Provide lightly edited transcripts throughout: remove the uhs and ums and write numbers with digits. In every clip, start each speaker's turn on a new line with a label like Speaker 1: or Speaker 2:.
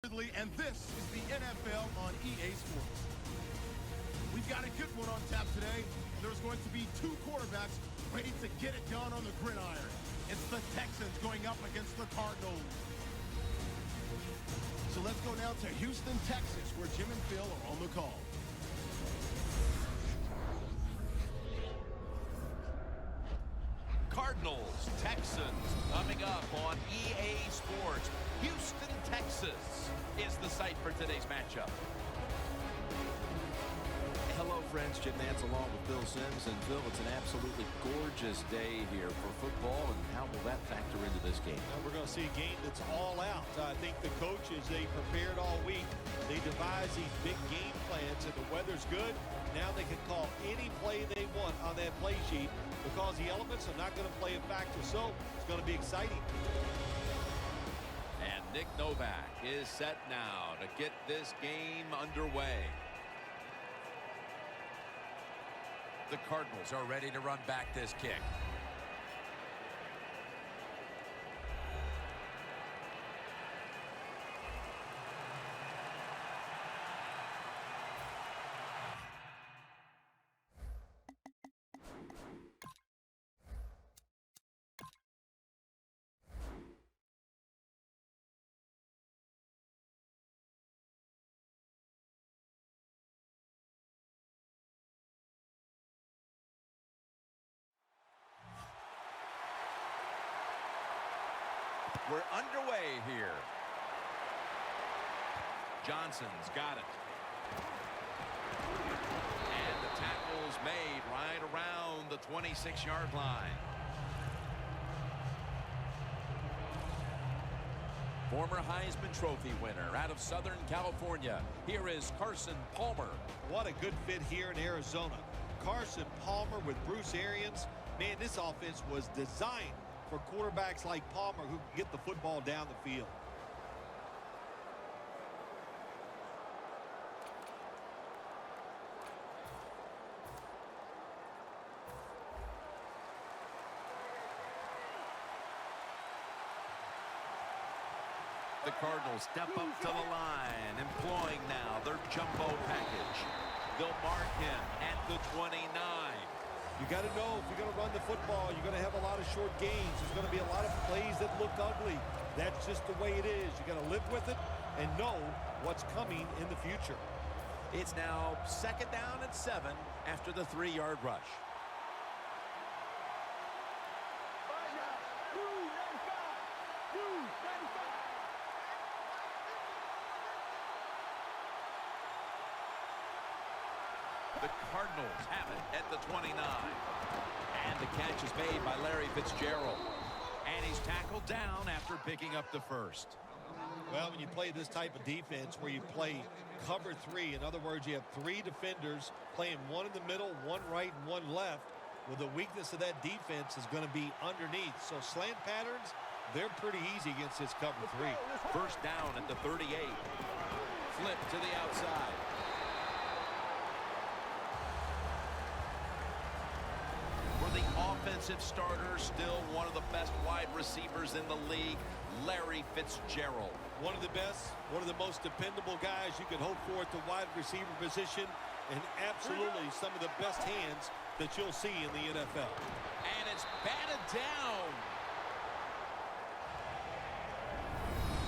Speaker 1: And this is the NFL on EA Sports. We've got a good one on tap today. There's going to be two quarterbacks ready to get it done on the gridiron. It's the Texans going up against the Cardinals. So let's go now to Houston, Texas, where Jim and Phil are on the call.
Speaker 2: Cardinals, Texans, coming up on EA Sports. Houston, Texas is the site for today's matchup.
Speaker 3: Hello, friends. Jim Nance along with Bill Sims. And Phil, it's an absolutely gorgeous day here for football. And how will that factor into this game?
Speaker 4: Now we're going to see a game that's all out. I think the coaches, they prepared all week. They devised these big game plans, and the weather's good. Now they can call any play they want on that play sheet because the elements are not going to play a factor. So it's going to be exciting.
Speaker 2: And Nick Novak is set now to get this game underway. The Cardinals are ready to run back this kick. We're underway here. Johnson's got it. And the tackle's made right around the 26-yard line. Former Heisman Trophy winner out of Southern California. Here is Carson Palmer.
Speaker 4: What a good fit here in Arizona. Carson Palmer with Bruce Arians. Man, this offense was designed for quarterbacks like Palmer who can get the football down the field.
Speaker 2: The Cardinals step up to the line, employing now their jumbo package. They'll mark him at the 29.
Speaker 4: You got to know, if you're going to run the football, you're going to have a lot of short gains. There's going to be a lot of plays that look ugly. That's just the way it is. You got to live with it and know what's coming in the future.
Speaker 2: It's now 2nd down and 7 after the 3-yard rush. The Cardinals have it at the 29. And the catch is made by Larry Fitzgerald. And he's tackled down after picking up the first.
Speaker 4: Well, when you play this type of defense where you play cover 3, in other words, you have 3 defenders playing one in the middle, one right, and one left. Well, the weakness of that defense is going to be underneath. So slant patterns, they're pretty easy against this cover 3.
Speaker 2: First down at the 38. Flip to the outside. The offensive starter, still one of the best wide receivers in the league, Larry Fitzgerald.
Speaker 4: One of the best, one of the most dependable guys you could hope for at the wide receiver position, and absolutely some of the best hands that you'll see in the NFL.
Speaker 2: And it's batted down.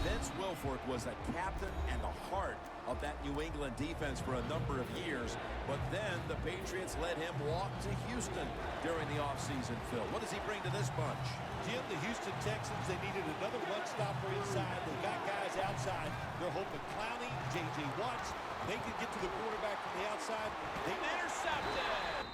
Speaker 2: Vince Wilfork was the captain and the heart of that New England defense for a number of years, but then the Patriots let him walk to Houston during the offseason. Phil, what does he bring to this bunch?
Speaker 4: Jim, the Houston Texans, they needed another run-stopper inside. They got guys outside. They're hoping Clowney, J.J. Watts, they can get to the quarterback from the outside. They
Speaker 2: intercepted.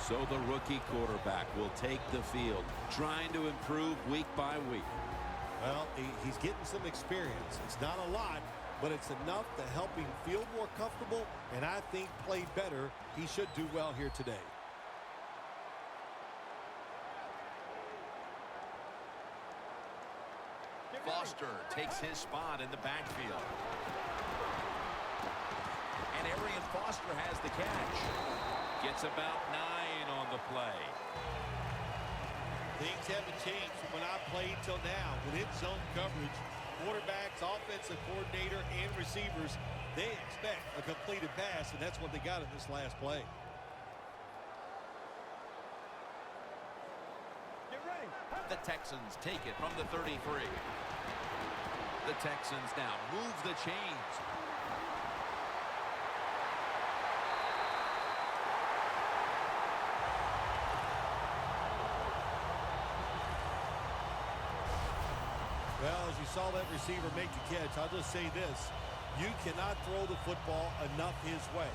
Speaker 2: So the rookie quarterback will take the field, trying to improve week by week.
Speaker 4: Well, he's getting some experience. It's not a lot, but it's enough to help him feel more comfortable, and I think play better. He should do well here today. Foster takes his spot in the backfield.
Speaker 2: And Arians Arian Foster has the catch. Gets about 9 on the play.
Speaker 4: Things haven't changed from when I played till now. With zone coverage, quarterbacks, offensive coordinator, and receivers, they expect a completed pass, and that's what they got in this last play.
Speaker 3: Get ready. The Texans take it from the 33. The Texans now move the chains.
Speaker 4: Well, as you saw that receiver make the catch, I'll just say this. You cannot throw the football enough his way.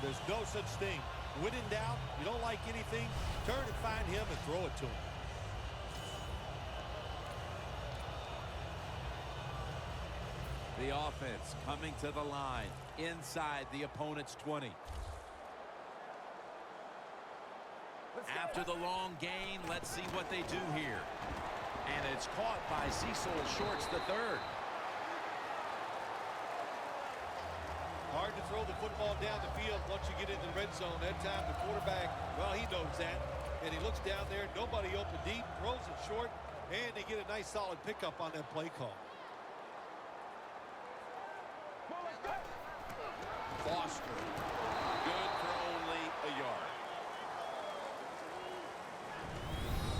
Speaker 4: There's no such thing. When in doubt, you don't like anything, turn and find him and throw it to him.
Speaker 2: The offense coming to the line inside the opponent's 20. After the long gain, let's see what they do here. And it's caught by Cecil Shorts III.
Speaker 4: Hard to throw the football down the field once you get in the red zone. That time the quarterback, well, he knows that. And he looks down there, nobody open deep, throws it short, and they get a nice solid pickup on that play call.
Speaker 2: Foster. Good for only a yard.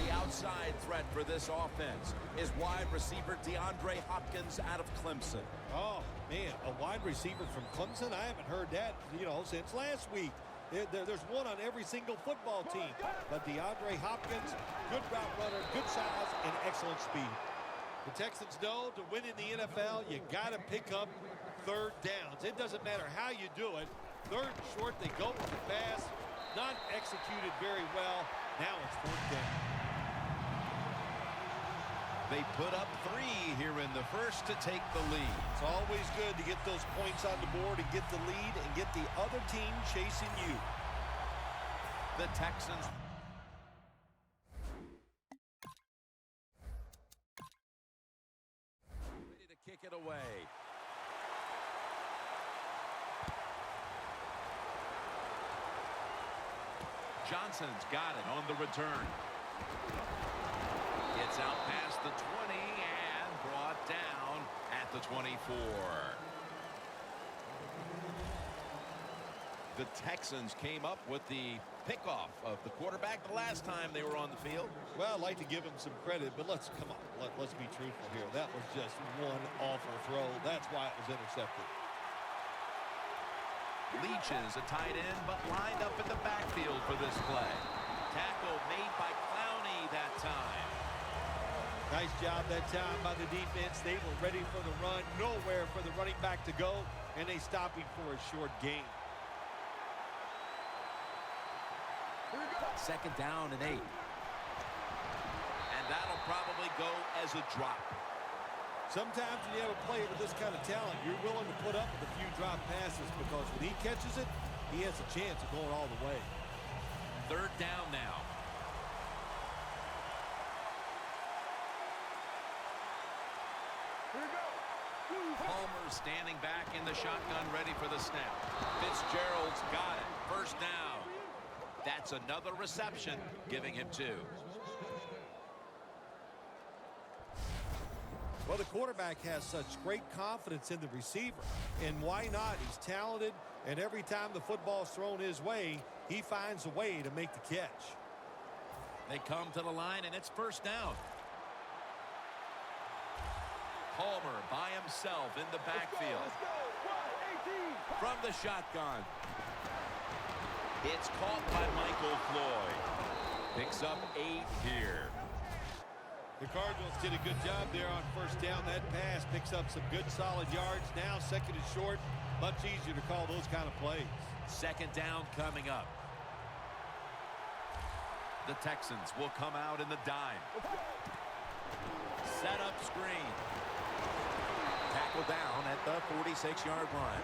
Speaker 2: The outside threat for this offense is wide receiver DeAndre Hopkins out of Clemson.
Speaker 4: Oh, man, a wide receiver from Clemson? I haven't heard that, since last week. There's one on every single football team. But DeAndre Hopkins, good route runner, good size, and excellent speed. The Texans know to win in the NFL, you got to pick up third downs. It doesn't matter how you do it. Third and short, they go with the pass. Not executed very well. Now it's fourth down.
Speaker 3: They put up 3 here in the first to take the lead.
Speaker 4: It's always good to get those points on the board and get the lead and get the other team chasing you.
Speaker 3: The Texans
Speaker 2: ready to kick it away. Johnson's got it on the return. Gets out past the 20 and brought down at the 24. The Texans came up with the pickoff of the quarterback the last time they were on the field.
Speaker 4: Well, I'd like to give him some credit, but let's be truthful here. That was just one awful throw. That's why it was intercepted.
Speaker 2: Leach is a tight end, but lined up in the backfield for this play. Tackle made by Clowney that time.
Speaker 4: Nice job that time by the defense. They were ready for the run. Nowhere for the running back to go, and they stop him for a short gain.
Speaker 2: Second down and 8. And that'll probably go as a drop.
Speaker 4: Sometimes when you have a player with this kind of talent, you're willing to put up with a few drop passes because when he catches it, he has a chance of going all the way.
Speaker 2: Third down now.
Speaker 5: Here we go.
Speaker 2: Palmer standing back in the shotgun, ready for the snap. Fitzgerald's got it. First down. That's another reception, giving him 2.
Speaker 4: Well, the quarterback has such great confidence in the receiver. And why not? He's talented, and every time the football's thrown his way, he finds a way to make the catch.
Speaker 2: They come to the line, and it's first down. Palmer by himself in the backfield.
Speaker 5: Let's go. 18.
Speaker 2: From the shotgun. It's caught by Michael Floyd. Picks up 8 here.
Speaker 4: The Cardinals did a good job there on first down. That pass picks up some good solid yards. Now second and short. Much easier to call those kind of plays.
Speaker 2: Second down coming up. The Texans will come out in the dime. Set up screen. Tackle down at the 46-yard line.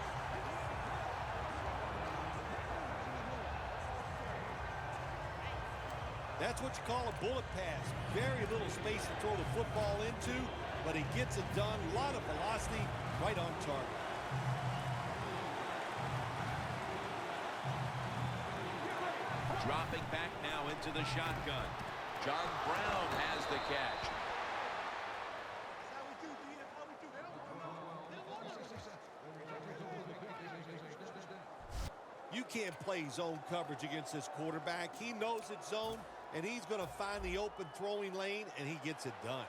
Speaker 4: That's what you call a bullet pass. Very little space to throw the football into, but he gets it done. A lot of velocity, right on target.
Speaker 2: Dropping back now into the shotgun. John Brown has the catch.
Speaker 4: You can't play zone coverage against this quarterback. He knows it's zone, and he's going to find the open throwing lane, and he gets it done.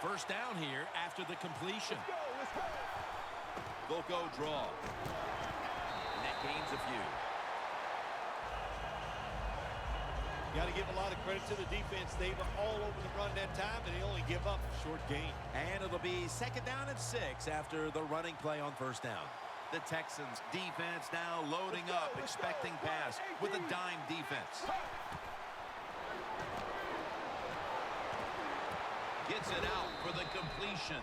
Speaker 2: First down here after the completion.
Speaker 5: Let's go.
Speaker 2: They'll go draw. And that gains a few.
Speaker 4: Got to give a lot of credit to the defense. They were all over the run that time, and they only give up a short gain.
Speaker 2: And it'll be second down and 6 after the running play on first down. The Texans defense now loading up, expecting pass with a dime defense. Gets it out for the completion.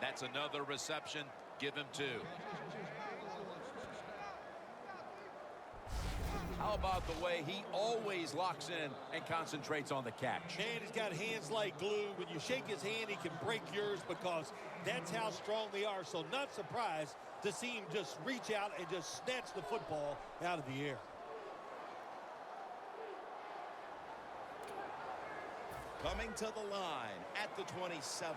Speaker 2: That's another reception. Give him 2. How about the way he always locks in and concentrates on the catch?
Speaker 4: Man, he's got hands like glue. When you shake his hand, he can break yours because that's how strong they are. So not surprised to see him just reach out and just snatch the football out of the air.
Speaker 2: Coming to the line at the 27.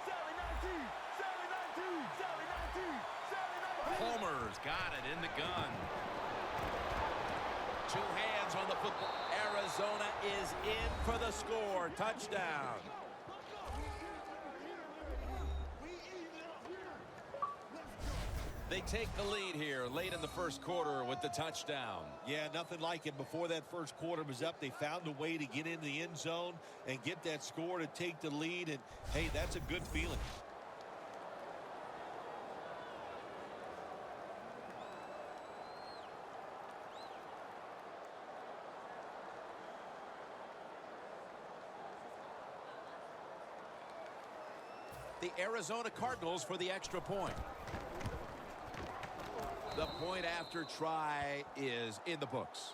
Speaker 5: Sally 19. Sally 19. Sally 19. Sally 19.
Speaker 2: Palmer's got it in the gun. 2 hands on the football. Arizona is in for the score. Touchdown. They take the lead here late in the first quarter with the touchdown.
Speaker 4: Yeah, nothing like it. Before that first quarter was up, they found a way to get into the end zone and get that score to take the lead. And, hey, that's a good feeling.
Speaker 2: The Arizona Cardinals for the extra point. The point after try is in the books.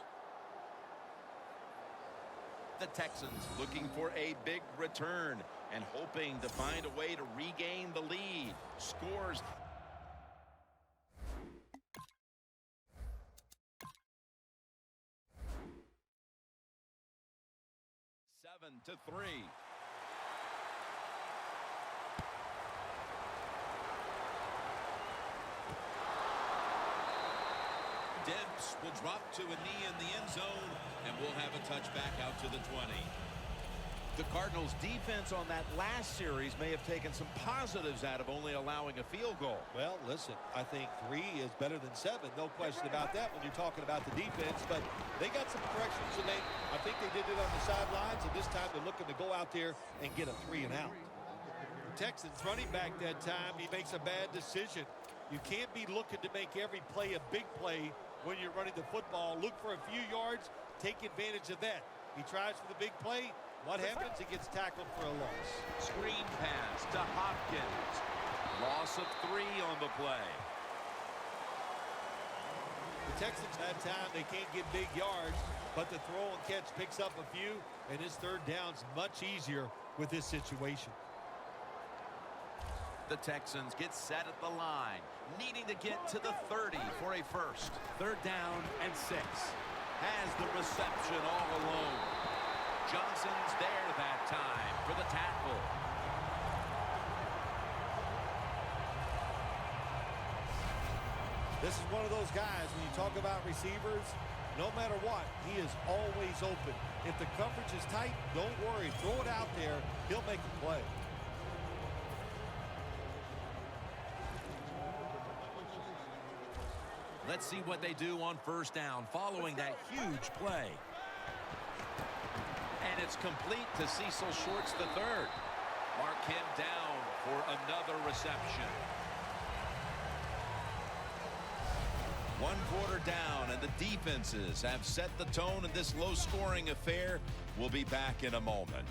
Speaker 2: The Texans looking for a big return and hoping to find a way to regain the lead. Scores. Seven to 3. Dibs will drop to a knee in the end zone, and we'll have a touchback out to the 20. The Cardinals' defense on that last series may have taken some positives out of only allowing a field goal.
Speaker 4: Well, listen, I think 3 is better than 7. No question about that when you're talking about the defense. But they got some corrections to make. I think they did it on the sidelines, and this time they're looking to go out there and get a 3 and out. The Texans running back that time, he makes a bad decision. You can't be looking to make every play a big play when you're running the football. Look for a few yards, take advantage of that. He tries for the big play. What happens? He gets tackled for a loss.
Speaker 2: Screen pass to Hopkins. Loss of 3 on the play.
Speaker 4: The Texans that time, they can't get big yards, but the throw and catch picks up a few, and his third down's much easier with this situation.
Speaker 2: The Texans get set at the line, needing to get to the 30 for a first. Third down and 6. Has the reception all alone. Johnson's there that time for the tackle.
Speaker 4: This is one of those guys, when you talk about receivers, no matter what, he is always open. If the coverage is tight, don't worry. Throw it out there. He'll make a play.
Speaker 2: Let's see what they do on first down following that huge play. And it's complete to Cecil Shorts III. Mark him down for another reception. 1 quarter down, and the defenses have set the tone in this low-scoring affair. We'll be back in a moment.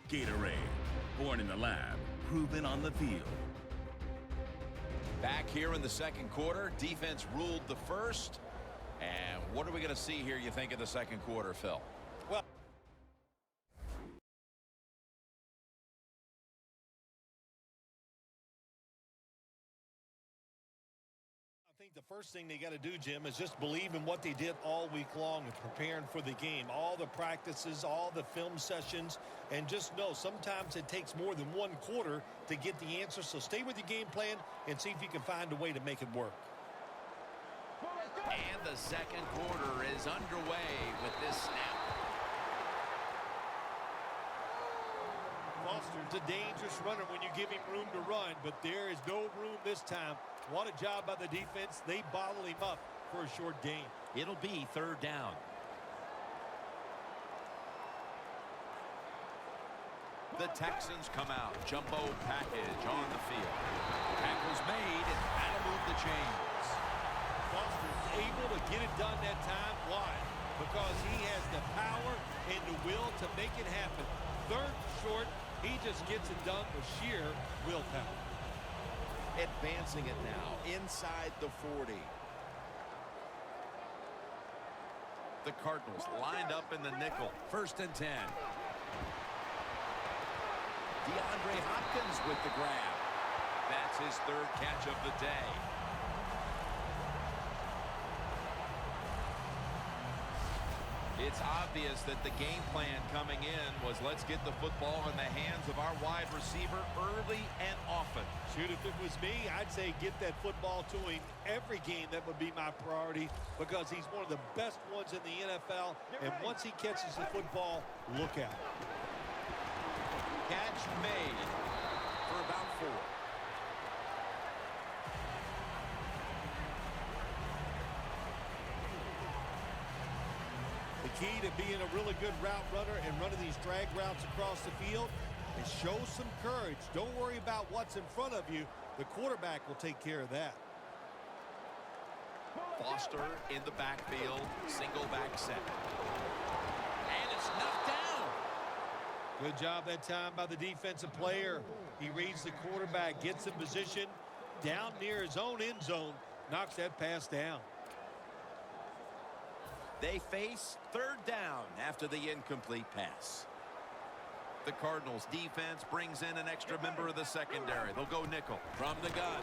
Speaker 6: Gatorade, born in the lab, proven on the field.
Speaker 2: Back here in the second quarter, defense ruled the first. And what are we going to see here, you think, in the second quarter, Phil?
Speaker 4: Well, think the first thing they got to do, Jim, is just believe in what they did all week long and preparing for the game. All the practices, all the film sessions, and just know sometimes it takes more than one quarter to get the answer. So stay with your game plan and see if you can find a way to make it work.
Speaker 3: And the second quarter is underway with this snap.
Speaker 4: Foster's a dangerous runner when you give him room to run, but there is no room this time. What a job by the defense. They bottle him up for a short gain.
Speaker 3: It'll be third down. The Texans come out. Jumbo package on the field. Tackle's made, and that'll move the chains.
Speaker 4: Foster's able to get it done that time. Why? Because he has the power and the will to make it happen. Third short, he just gets it done with sheer willpower.
Speaker 2: Advancing it now inside the 40. The Cardinals lined up in the nickel. 1st and 10. DeAndre Hopkins with the grab. That's his third catch of the day. It's obvious that the game plan coming in was let's get the football in the hands of our wide receiver early and often.
Speaker 4: Shoot, if it was me, I'd say get that football to him every game. That would be my priority because he's one of the best ones in the NFL. And once he catches the football, look out.
Speaker 2: Catch made for about 4.
Speaker 4: The key to being a really good route runner and running these drag routes across the field is show some courage. Don't worry about what's in front of you. The quarterback will take care of that.
Speaker 2: Foster in the backfield, single back set. And it's knocked down.
Speaker 4: Good job that time by the defensive player. He reads the quarterback, gets in position down near his own end zone, knocks that pass down.
Speaker 2: They face third down after the incomplete pass. The Cardinals defense brings in an extra member of the secondary. They'll go nickel from the gun.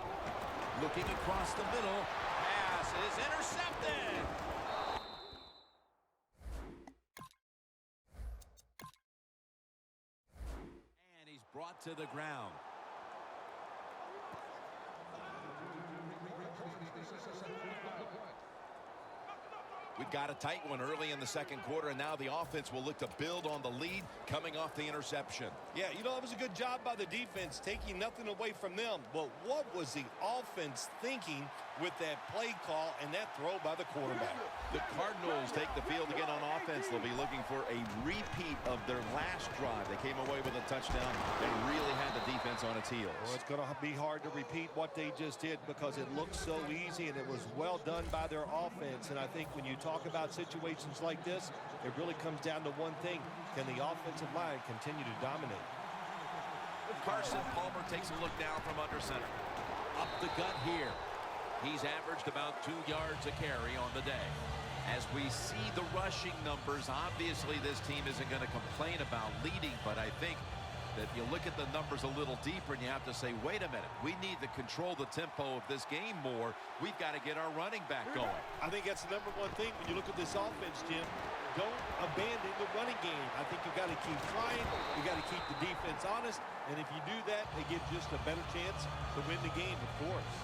Speaker 2: Looking across the middle. Pass is intercepted. And he's brought to the ground. We've got a tight one early in the second quarter, and now the offense will look to build on the lead coming off the interception.
Speaker 4: Yeah, you know, it was a good job by the defense, taking nothing away from them. But what was the offense thinking with that play call and that throw by the quarterback?
Speaker 2: The Cardinals take the field again on offense. They'll be looking for a repeat of their last drive. They came away with a touchdown and really had the defense on its heels.
Speaker 4: Well, it's going to be hard to repeat what they just did because it looks so easy and it was well done by their offense. And I think when you talk about situations like this, it really comes down to one thing. Can the offensive line continue to dominate?
Speaker 2: Carson Palmer takes a look down from under center. Up the gut here. He's averaged about 2 yards a carry on the day. As we see the rushing numbers, obviously this team isn't going to complain about leading, but I think that you look at the numbers a little deeper and you have to say, wait a minute, we need to control the tempo of this game more. We've got to get our running back going.
Speaker 4: I think that's the number one thing when you look at this offense, Jim. Don't abandon the running game. I think you've got to keep trying. You've got to keep the defense honest. And if you do that, they give just a better chance to win the game, of course.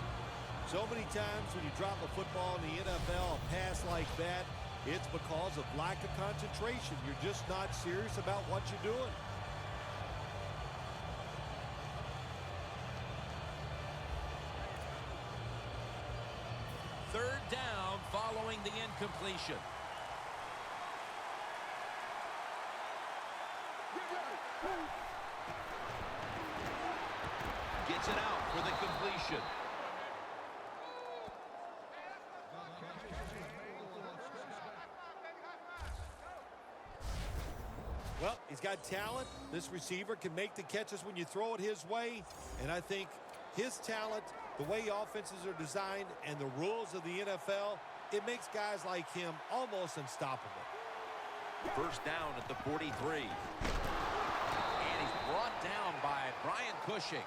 Speaker 4: So many times when you drop a football in the NFL, a pass like that, it's because of lack of concentration. You're just not serious about what you're doing.
Speaker 2: Third down following the incompletion. Gets it out for the completion.
Speaker 4: Well, he's got talent. This receiver can make the catches when you throw it his way. And I think his talent, the way offenses are designed, and the rules of the NFL, it makes guys like him almost unstoppable.
Speaker 2: First down at the 43. And he's brought down by Brian Cushing.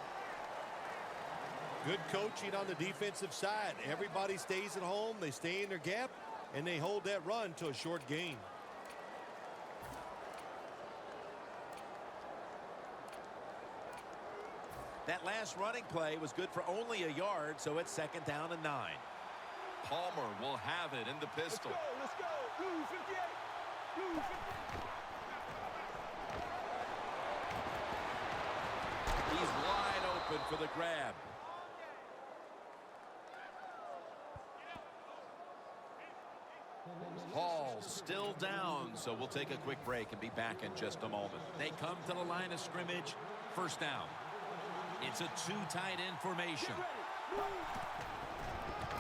Speaker 4: Good coaching on the defensive side. Everybody stays at home. They stay in their gap, and they hold that run to a short gain.
Speaker 2: That last running play was good for only a yard, so it's 2nd down and 9.
Speaker 3: Palmer will have it in the pistol.
Speaker 5: Let's go. Blue 58. Blue 58.
Speaker 2: He's wide open for the grab.
Speaker 3: Hall still down, so we'll take a quick break and be back in just a moment.
Speaker 2: They come to the line of scrimmage. 1st down. It's a 2 tight end formation.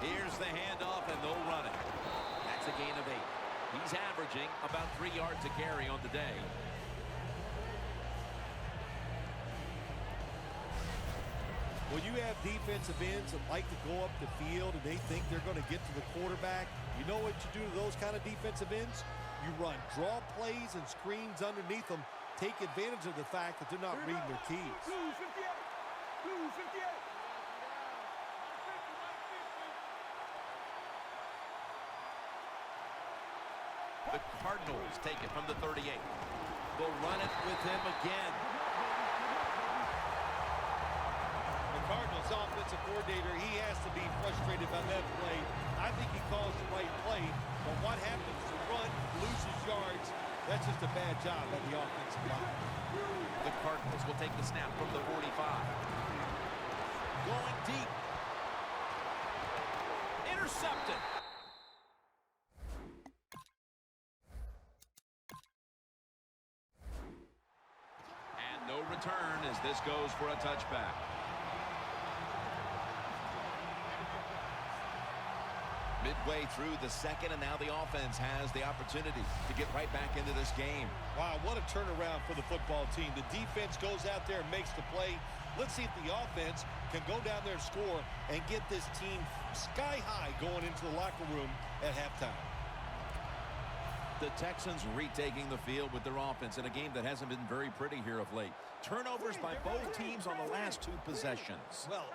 Speaker 2: Here's the handoff, and they'll run it. That's a gain of 8. He's averaging about 3 yards a carry on the day.
Speaker 4: When you have defensive ends that like to go up the field and they think they're going to get to the quarterback, you know what you do to those kind of defensive ends? You run draw plays and screens underneath them. Take advantage of the fact that they're not reading their keys.
Speaker 5: Blue 58. Blue 58.
Speaker 3: The Cardinals take it from the 38.
Speaker 2: They'll run it with him again.
Speaker 4: The Cardinals offensive coordinator, he has to be frustrated by that play. I think he calls the right play, but what happens to run, loses yards, that's just a bad job at the offensive line.
Speaker 3: The Cardinals will take the snap from the 45.
Speaker 2: Going deep. Intercepted.
Speaker 3: And no return as this goes for a touchback.
Speaker 2: Midway through the 2nd, and now the offense has the opportunity to get right back into this game.
Speaker 4: Wow, what a turnaround for the football team. The defense goes out there and makes the play. Let's see if the offense can go down there and score and get this team sky high going into the locker room at halftime.
Speaker 2: The Texans retaking the field with their offense in a game that hasn't been very pretty here of late. Turnovers by both teams on the last 2 possessions.
Speaker 4: Well,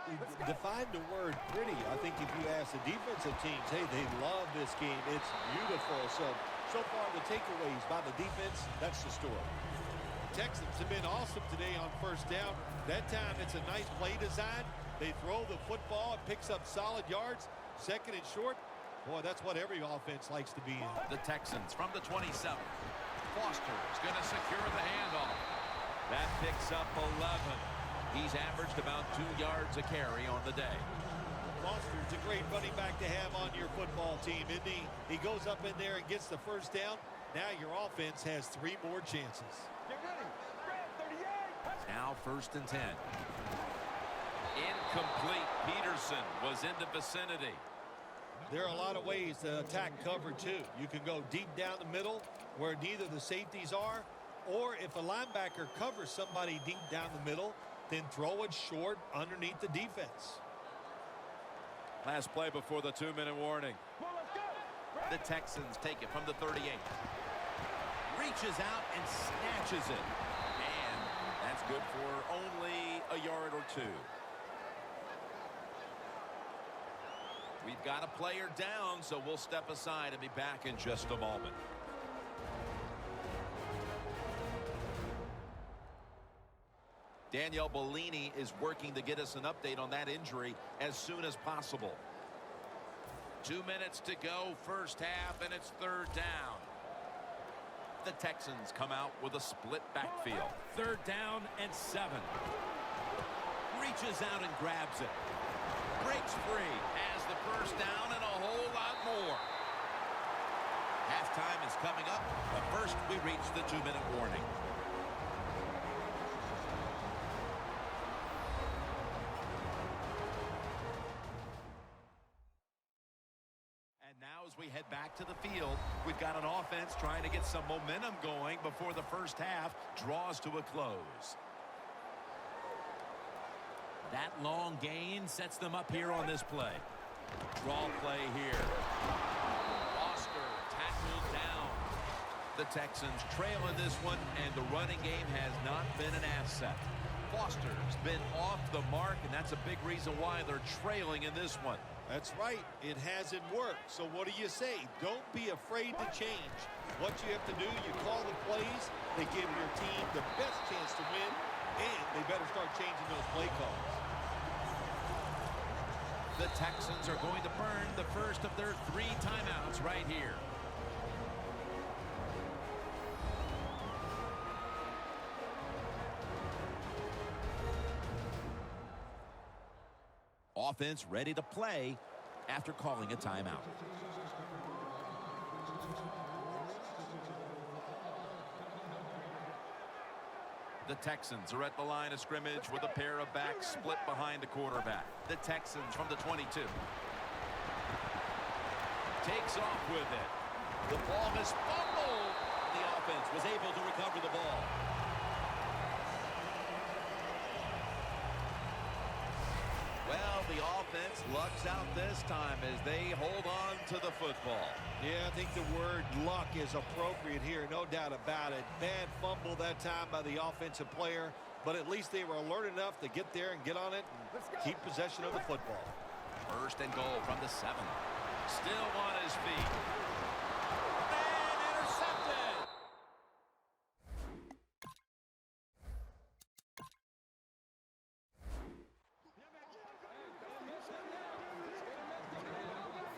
Speaker 4: define the word pretty. I think if you ask the defensive teams, hey, they love this game. It's beautiful. So far, the takeaways by the defense, that's the story. Texans have been awesome today on 1st down. That time, it's a nice play design. They throw the football. It picks up solid yards. 2nd and short. Boy, that's what every offense likes to be in.
Speaker 3: The Texans from the 27. Foster's going to secure the handoff.
Speaker 2: That picks up 11. He's averaged about 2 yards a carry on the day.
Speaker 4: Foster's a great running back to have on your football team, isn't he? He goes up in there and gets the 1st down. Now your offense has 3 more chances.
Speaker 5: Get ready. Grab 38.
Speaker 2: Now 1st and 10.
Speaker 3: Incomplete. Peterson was in the vicinity.
Speaker 4: There are a lot of ways to attack cover, too. You can go deep down the middle where neither the safeties are, or if a linebacker covers somebody deep down the middle, then throw it short underneath the defense.
Speaker 2: Last play before the 2-minute warning.
Speaker 5: Well, let's go.
Speaker 3: The Texans take it from the 38.
Speaker 2: Reaches out and snatches it. And that's good for only a yard or 2. We've got a player down, so we'll step aside and be back in just a moment. Danielle Bellini is working to get us an update on that injury as soon as possible. 2 minutes to go, 1st half, and it's 3rd down. The Texans come out with a split backfield. 3rd down and 7. Reaches out and grabs it. Breaks free. Has the 1st down and a whole lot more. Halftime is coming up, but first we reach the 2-minute warning. And now as we head back to the field, we've got an offense trying to get some momentum going before the 1st half draws to a close. That long gain sets them up here on this play. Draw play here. Foster tackled down. The Texans trail in this one, and the running game has not been an asset.
Speaker 3: Foster's been off the mark, and that's a big reason why they're trailing in this one.
Speaker 4: That's right. It hasn't worked. So what do you say? Don't be afraid to change. What you have to do, you call the plays. They give your team the best chance to win, and they better start changing those play calls.
Speaker 3: The Texans are going to burn the first of their 3 timeouts right here. Offense ready to play after calling a timeout. The Texans are at the line of scrimmage with a pair of backs split behind the quarterback. The Texans from the 22. Takes off with it. The ball is fumbled. The offense was able to recover the ball. Well, the offense lucks out this time as they hold on to the football.
Speaker 4: Yeah, I think the word luck is appropriate here, no doubt about it. Bad fumble that time by the offensive player, but at least they were alert enough to get there and get on it and keep possession of the football.
Speaker 3: First and goal from the 7. Still on his feet. And intercepted.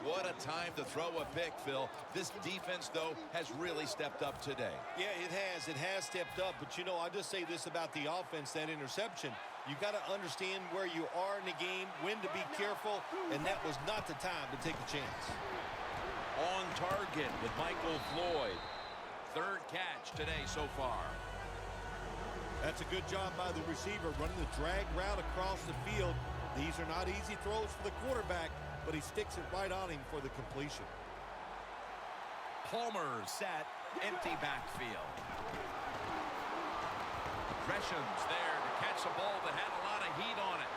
Speaker 3: What a time to throw a pick, Phil. This defense, though, has really stepped up today.
Speaker 4: Yeah, it has. It has stepped up. But, you know, I'll just say this about the offense, that interception. You got to understand where you are in the game, when to be careful, and that was not the time to take a chance.
Speaker 3: On target with Michael Floyd. 3rd catch today so far.
Speaker 4: That's a good job by the receiver, running the drag route across the field. These are not easy throws for the quarterback, but he sticks it right on him for the completion.
Speaker 3: Palmer set, empty backfield. Gresham's there to catch a ball that had a lot of heat on it.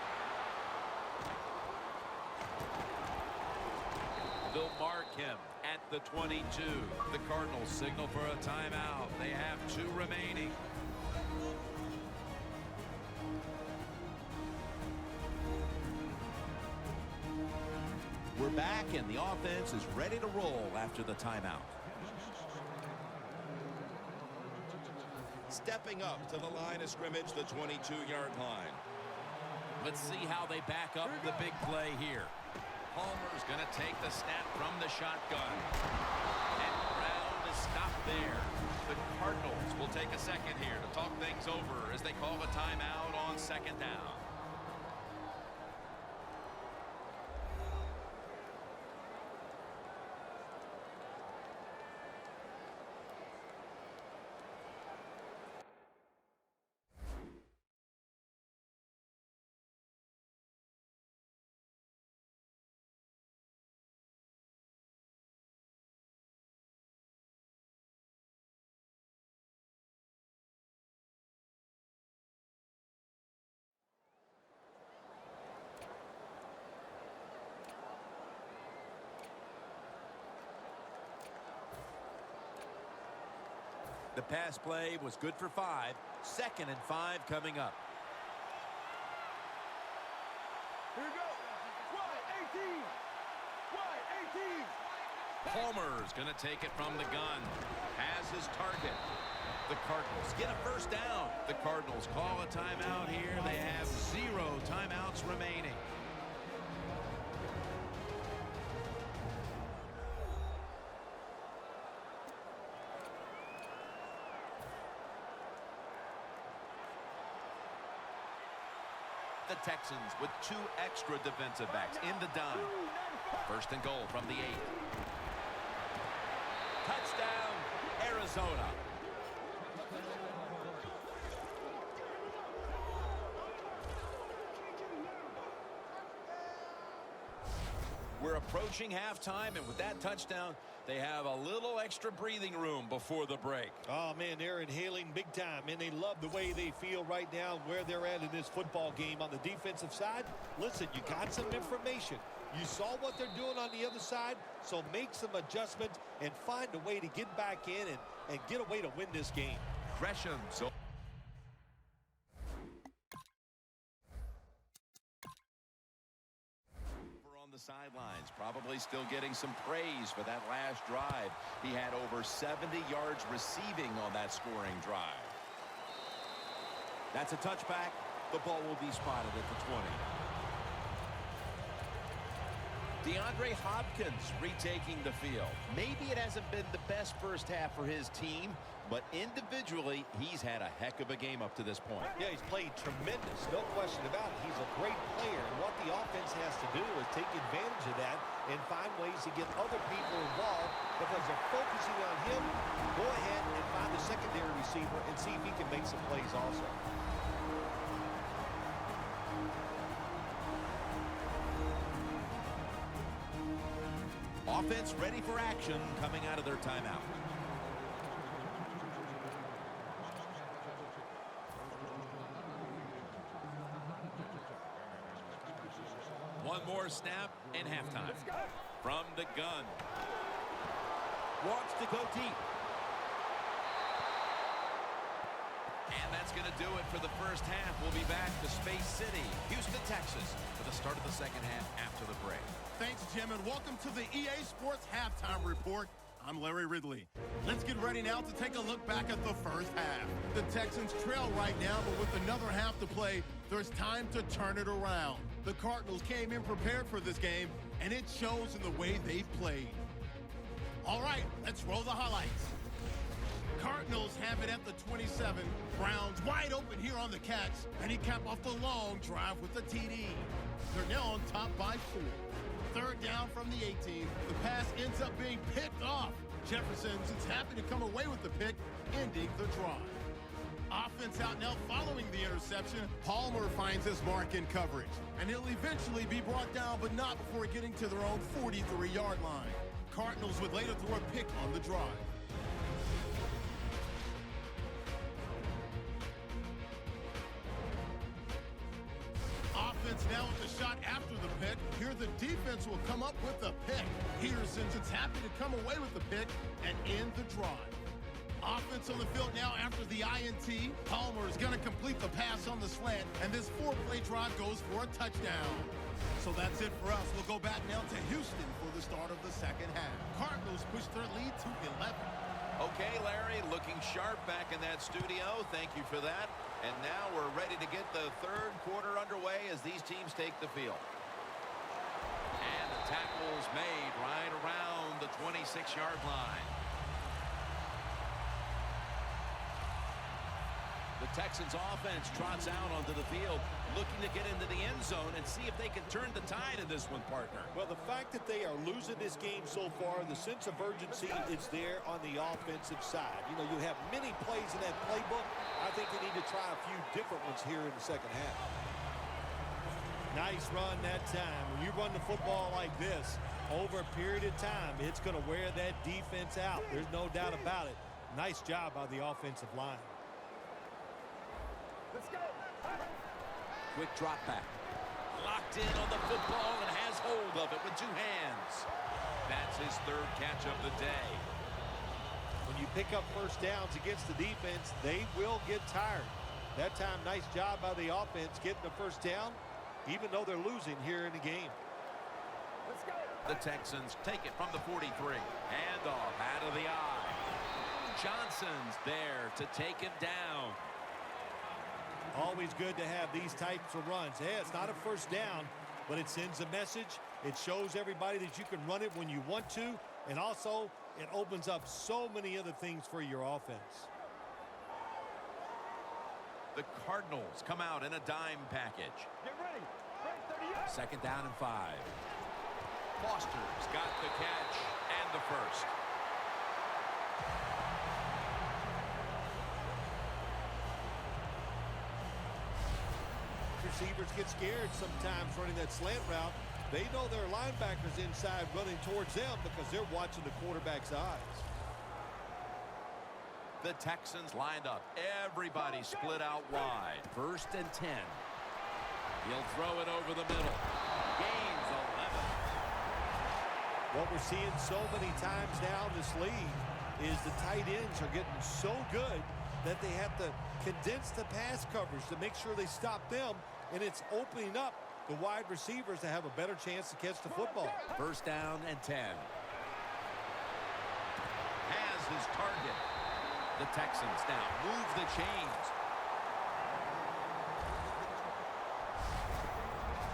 Speaker 3: They'll mark him at the 22. The Cardinals signal for a timeout. They have 2 remaining. We're back, and the offense is ready to roll after the timeout.
Speaker 2: Stepping up to the line of scrimmage, the 22-yard line.
Speaker 3: Let's see how they back up the big play here. Palmer's going to take the snap from the shotgun. And Brown is stopped there. The Cardinals will take a second here to talk things over as they call a timeout on 2nd down. The pass play was good for 5. 2nd and 5 coming up.
Speaker 5: Here we go. Wide 18. Wide 18.
Speaker 3: Palmer's going to take it from the gun. Has his target. The Cardinals get a first down. The Cardinals call a timeout here. They have 0 timeouts remaining. The Texans with 2 extra defensive backs in the dime. First and goal from the 8. Touchdown, Arizona. We're approaching halftime, and with that touchdown, they have a little extra breathing room before the break.
Speaker 4: Oh, man, they're inhaling big time, and they love the way they feel right now where they're at in this football game. On the defensive side, listen, you got some information. You saw what they're doing on the other side, so make some adjustments and find a way to get back in and get a way to win this game.
Speaker 3: Gresham. So
Speaker 2: sidelines, probably still getting some praise for that last drive. He had over 70 yards receiving on that scoring drive. That's a touchback. The ball will be spotted at the 20. DeAndre Hopkins retaking the field. Maybe it hasn't been the best first half for his team, but individually, he's had a heck of a game up to this point.
Speaker 4: Yeah, he's played tremendous, no question about it. He's a great player, and what the offense has to do is take advantage of that and find ways to get other people involved because they're focusing on him. Go ahead and find the secondary receiver and see if he can make some plays also.
Speaker 2: Offense ready for action coming out of their timeout.
Speaker 3: One more snap and halftime. From the gun.
Speaker 2: Wants to go deep.
Speaker 3: And that's going to do it for the first half. We'll be back to Space City, Houston, Texas, for the start of the second half after the break.
Speaker 1: Thanks, Jim, and welcome to the EA Sports Halftime Report. I'm Larry Ridley. Let's get ready now to take a look back at the first half. The Texans trail right now, but with another half to play, there's time to turn it around. The Cardinals came in prepared for this game, and it shows in the way they've played. All right, let's roll the highlights. Cardinals have it at the 27. Browns wide open here on the catch, and he capped off the long drive with the TD. They're now on top by 4. Third down from the 18. The pass ends up being picked off. Jefferson is happy to come away with the pick, ending the drive. Offense out now following the interception. Palmer finds his mark in coverage, and he'll eventually be brought down, but not before getting to their own 43-yard line. Cardinals would later throw a pick on the drive. Offense now with the shot after the pick. Here the defense will come up with the pick. Peterson's happy to come away with the pick and end the drive. Offense on the field now after the INT. Palmer is going to complete the pass on the slant, and this 4-play drive goes for a touchdown. So that's it for us. We'll go back now to Houston for the start of the second half. Cardinals push their lead to 11.
Speaker 3: Okay, Larry, looking sharp back in that studio. Thank you for that. And now we're ready to get the third quarter underway as these teams take the field. And the tackle's made right around the 26-yard line.
Speaker 2: The Texans offense trots out onto the field, looking to get into the end zone and see if they can turn the tide in this one, partner.
Speaker 4: Well, the fact that they are losing this game so far, the sense of urgency is there on the offensive side. You know, you have many plays in that playbook. I think they need to try a few different ones here in the second half. Nice run that time. When you run the football like this over a period of time, it's going to wear that defense out. There's no doubt about it. Nice job by the offensive line.
Speaker 5: Let's go.
Speaker 2: Quick drop back.
Speaker 3: Locked in on the football and has hold of it with 2 hands. That's his third catch of the day.
Speaker 4: When you pick up first downs against the defense, they will get tired. That time, nice job by the offense getting the first down, even though they're losing here in the game.
Speaker 5: Let's go.
Speaker 3: The Texans take it from the 43. Hand off out of the eye. Johnson's there to take him down.
Speaker 4: Always good to have these types of runs. Hey, it's not a first down, but it sends a message. It shows everybody that you can run it when you want to, and also it opens up so many other things for your offense.
Speaker 3: The Cardinals come out in a dime package.
Speaker 5: Get ready. Ready, 30 yards.
Speaker 2: Second down and 5.
Speaker 3: Foster's got the catch and the first.
Speaker 4: Receivers get scared sometimes running that slant route. They know their linebackers inside running towards them because they're watching the quarterback's eyes.
Speaker 3: The Texans lined up. Everybody split out wide.
Speaker 2: First and 10.
Speaker 3: He'll throw it over the middle. Gains 11.
Speaker 4: What we're seeing so many times now in this league is the tight ends are getting so good that they have to condense the pass coverage to make sure they stop them, and it's opening up the wide receivers to have a better chance to catch the football.
Speaker 2: First down and 10. Has his target. The Texans now move the chains.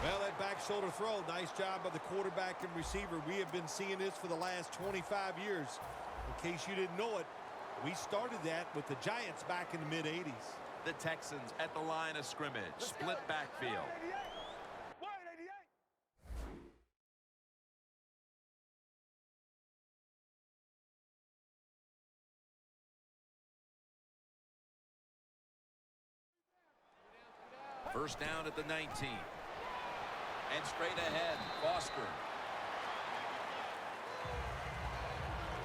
Speaker 4: Well, that back shoulder throw, nice job by the quarterback and receiver. We have been seeing this for the last 25 years. In case you didn't know it, we started that with the Giants back in the mid-'80s.
Speaker 3: The Texans at the line of scrimmage. Split backfield. First down at the 19. And straight ahead, Foster.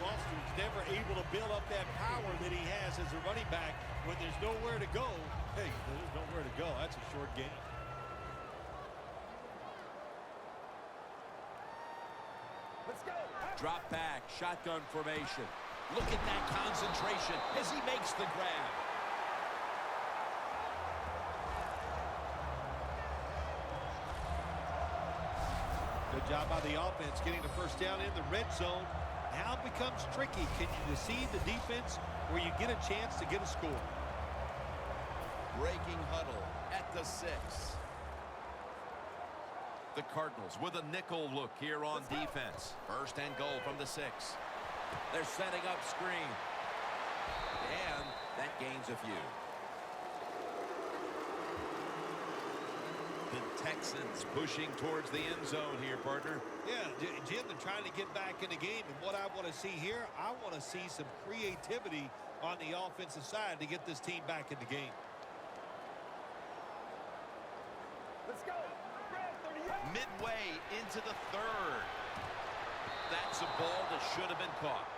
Speaker 4: Foster's never able to build up that power that he has as a running back when there's nowhere to go. Hey, there's nowhere to go. That's a short game.
Speaker 5: Let's go.
Speaker 2: Drop back, shotgun formation. Look at that concentration as he makes the grab.
Speaker 4: Good job by the offense getting the first down in the red zone. Now it becomes tricky. Can you deceive the defense where you get a chance to get a score?
Speaker 2: Breaking huddle at the 6.
Speaker 3: The Cardinals with a nickel look here on defense. First and goal from the 6.
Speaker 2: They're setting up screen. And that gains a few.
Speaker 3: The Texans pushing towards the end zone here, partner.
Speaker 4: Yeah, Jim, they're trying to get back in the game. And what I want to see here, I want to see some creativity on the offensive side to get this team back in the game.
Speaker 5: Let's go.
Speaker 3: Midway into the 3rd. That's a ball that should have been caught.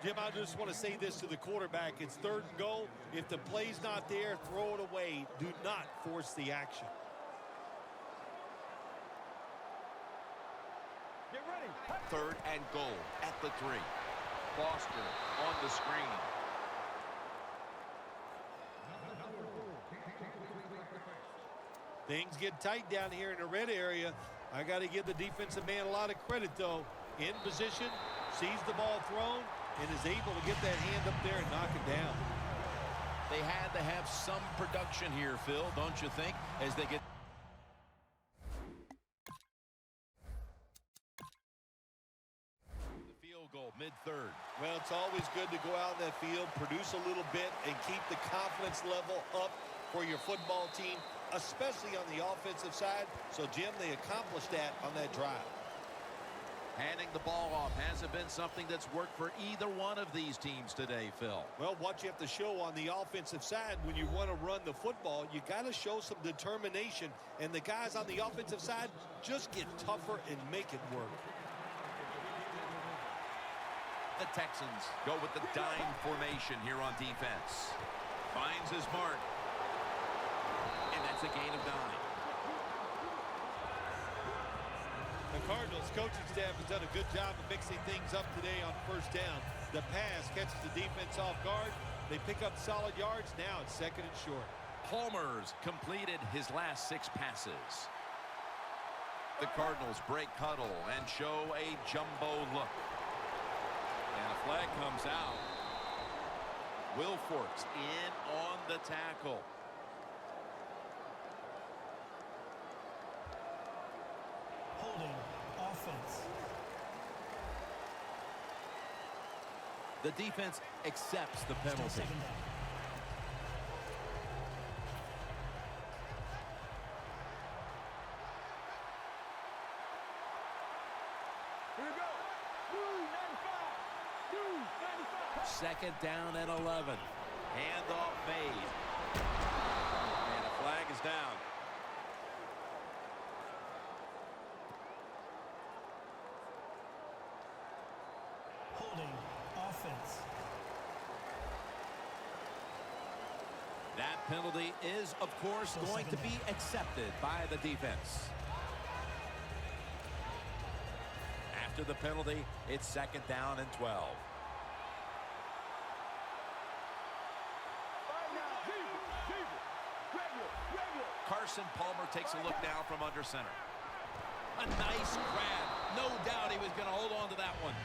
Speaker 4: Jim, I just want to say this to the quarterback. It's 3rd and goal. If the play's not there, throw it away. Do not force the action.
Speaker 5: Get ready.
Speaker 3: 3rd and goal at the 3. Foster on the screen.
Speaker 4: Things get tight down here in the red area. I got to give the defensive man a lot of credit, though. In position, sees the ball thrown, and is able to get that hand up there and knock it down.
Speaker 3: They had to have some production here, Phil, don't you think, as they get... The field goal, mid-3rd.
Speaker 4: Well, it's always good to go out in that field, produce a little bit, and keep the confidence level up for your football team, especially on the offensive side. So, Jim, they accomplished that on that drive.
Speaker 3: Handing the ball off hasn't been something that's worked for either one of these teams today, Phil.
Speaker 4: Well, what you have to show on the offensive side when you want to run the football, you got to show some determination. And the guys on the offensive side just get tougher and make it work.
Speaker 3: The Texans go with the dime formation here on defense. Finds his mark. And that's a gain of 9.
Speaker 4: The Cardinals coaching staff has done a good job of mixing things up today on first down. The pass catches the defense off guard. They pick up solid yards. Now it's 2nd and short.
Speaker 3: Palmer's completed his last 6 passes. The Cardinals break huddle and show a jumbo look. And a flag comes out. Wilfork's in on the tackle.
Speaker 7: Holding offense.
Speaker 2: The defense accepts the penalty.
Speaker 5: Here we go. 295. 295.
Speaker 2: 2nd down and 11.
Speaker 3: Handoff made. And a flag is down.
Speaker 7: Holding offense.
Speaker 2: That penalty is, of course, going to be accepted by the defense. After the penalty, it's 2nd down and 12.
Speaker 3: Carson Palmer takes a look now from under center. A nice grab. No doubt he was going to hold on to that one.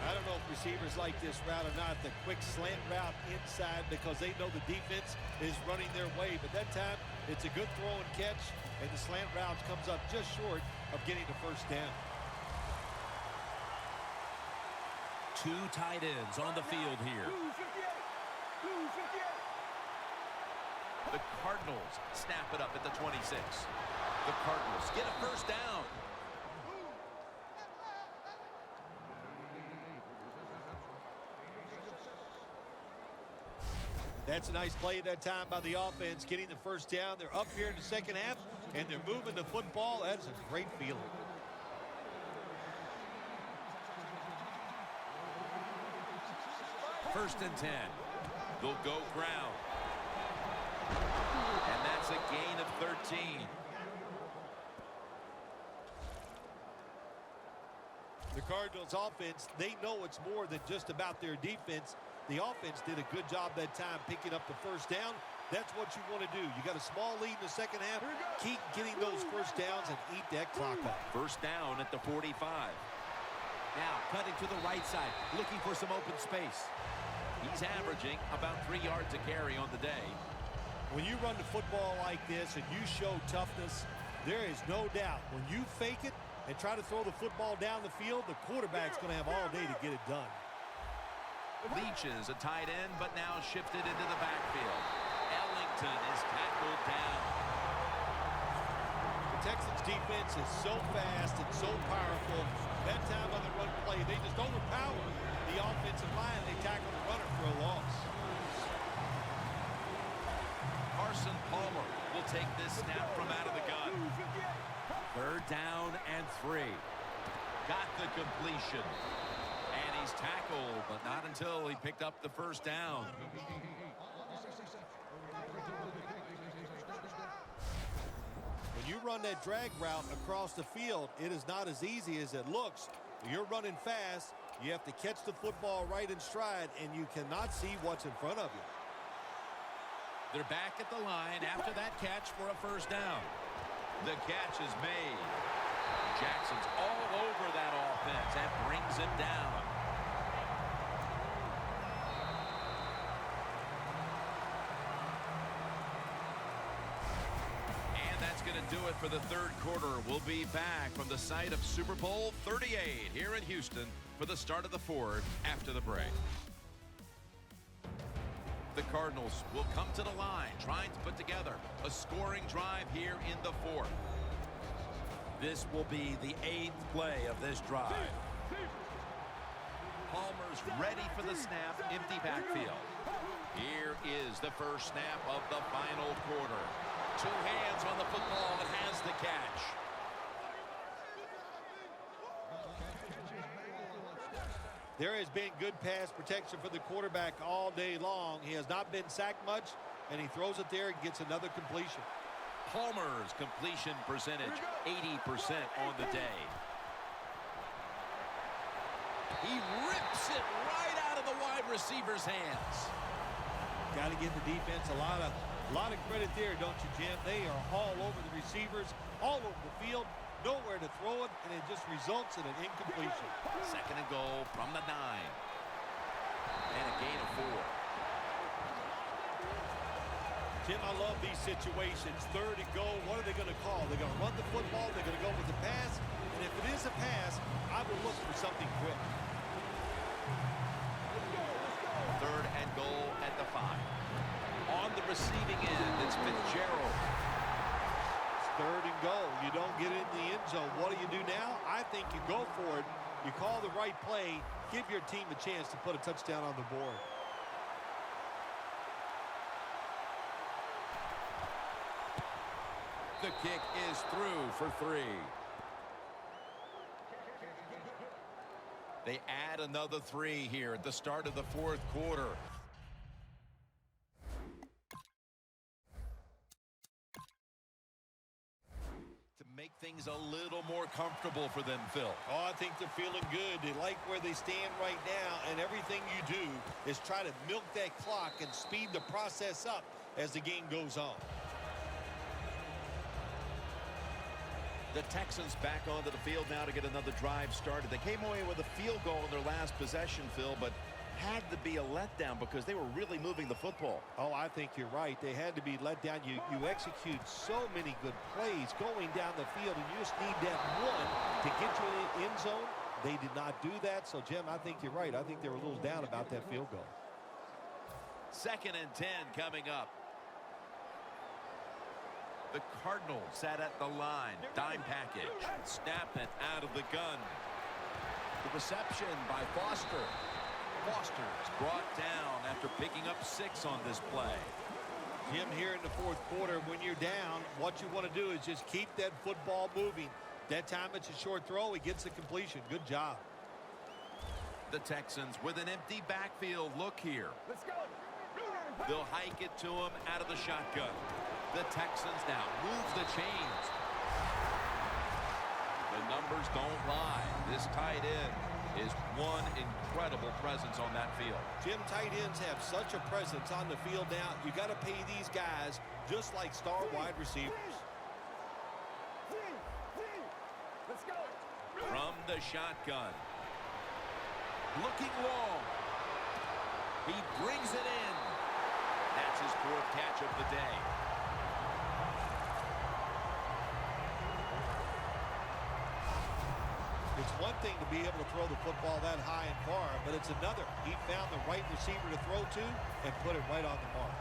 Speaker 4: I don't know if receivers like this route or not, the quick slant route inside, because they know the defense is running their way. But that time, it's a good throw and catch, and the slant route comes up just short of getting the first down.
Speaker 3: Two tight ends on the field here. The Cardinals snap it up at the 26. The Cardinals get a first down.
Speaker 4: That's a nice play that time by the offense, getting the first down. They're up here in the second half, and they're moving the football. That is a great feeling.
Speaker 3: First and 10. They'll go ground. And that's a gain of 13.
Speaker 4: The Cardinals offense, they know it's more than just about their defense. The offense did a good job that time picking up the first down. That's what you want to do. You got a small lead in the second half. Keep getting those first downs and eat that clock up.
Speaker 3: First down at the 45. Now cutting to the right side, looking for some open space. He's averaging about 3 yards a carry on the day.
Speaker 4: When you run the football like this and you show toughness, there is no doubt when you fake it and try to throw the football down the field, the quarterback's going to have all day to get it done.
Speaker 3: Leach is a tight end, but now shifted into the backfield. Ellington is tackled down.
Speaker 4: The Texans defense is so fast and so powerful. That time on the run play, they just overpower the offensive line. They tackle the runner for a loss.
Speaker 3: Carson Palmer will take this snap from out of the gun. Third down and 3. Got the completion. And he's tackled, but not until he picked up the first down.
Speaker 4: When you run that drag route across the field, it is not as easy as it looks. You're running fast. You have to catch the football right in stride, and you cannot see what's in front of you.
Speaker 3: They're back at the line after that catch for a first down. The catch is made. Jackson's all over that offense and brings him down. And that's going to do it for the third quarter. We'll be back from the site of Super Bowl 38 here in Houston for the start of the fourth after the break. The Cardinals will come to the line, trying to put together a scoring drive here in the fourth. This will be the 8th play of this drive. Palmer's ready for the snap, empty backfield. Here is the first snap of the final quarter. 2 hands on the football and has the catch.
Speaker 4: There has been good pass protection for the quarterback all day long. He has not been sacked much, and he throws it there and gets another completion.
Speaker 3: Palmer's completion percentage, 80% on the day. He rips it right out of the wide receiver's hands.
Speaker 4: Got to give the defense a lot of credit there, don't you, Jim? They are all over the receivers, all over the field, nowhere to throw it, and it just results in an incompletion.
Speaker 3: Second and goal from the 9. And a gain of 4.
Speaker 4: Jim, I love these situations. Third and goal, what are they going to call? They're going to run the football, they're going to go with the pass, and if it is a pass, I will look for something quick.
Speaker 3: Third and goal at the 5. On the receiving end, it's Fitzgerald.
Speaker 4: It's third and goal. You don't get in the end zone. What do you do now? I think you go for it. You call the right play, give your team a chance to put a touchdown on the board.
Speaker 3: The kick is through for 3. They add another 3 here at the start of the fourth quarter. To make things a little more comfortable for them, Phil.
Speaker 4: Oh, I think they're feeling good. They like where they stand right now, and everything you do is try to milk that clock and speed the process up as the game goes on.
Speaker 2: The Texans back onto the field now to get another drive started. They came away with a field goal in their last possession, Phil, but had to be a letdown because they were really moving the football.
Speaker 4: Oh, I think you're right. They had to be let down. You execute so many good plays going down the field, and you just need that one to get you in the end zone. They did not do that. So, Jim, I think you're right. I think they were a little down about that field goal.
Speaker 2: 2nd and 10 coming up. The Cardinals sat at the line. Dime package. Snap it out of the gun. The reception by Foster. Foster's brought down after picking up 6 on this play.
Speaker 4: Jim, here in the 4th quarter, when you're down, what you want to do is just keep that football moving. That time it's a short throw. He gets the completion. Good job.
Speaker 2: The Texans with an empty backfield look here.
Speaker 5: Let's go.
Speaker 2: They'll hike it to him out of the shotgun. The Texans now moves the chains. The numbers don't lie. This tight end is one incredible presence on that field.
Speaker 4: Jim, tight ends have such a presence on the field now. You got to pay these guys just like star wide receivers.
Speaker 5: Let's go.
Speaker 2: From the shotgun. Looking long. He brings it in. That's his 4th catch of the day.
Speaker 4: It's one thing to be able to throw the football that high and far, but it's another. He found the right receiver to throw to and put it right on the mark.